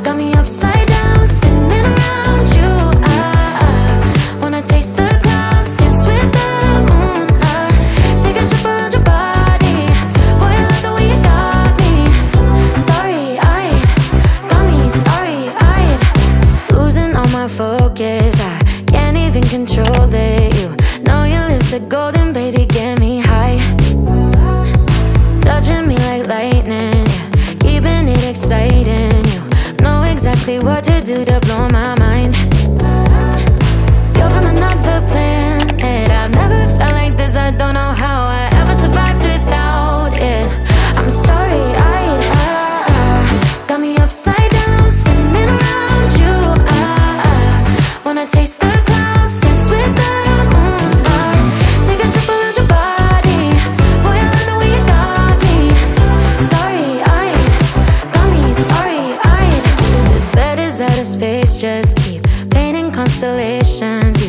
Got me upside down, spinning around you. Wanna taste the clouds, dance with the moon. Take a trip around your body. Boy, I love the way you got me. Starry-eyed, got me starry-eyed. Losing all my focus, I can't even control it. You know your lips are golden, baby, get me high. Touching me like lightning, yeah, keeping it exciting. You know exactly what to do to blow my mind. You're from another planet. I've never felt like this. I don't know how I ever survived without it. I'm starry-eyed. Got me upside down, spinning around you. Wanna taste the clouds, dance with the moon. Take a trip around your body. Boy, I love the way you got me. Starry-eyed, got me starry-eyed. This bed is out of space, just keep painting constellations.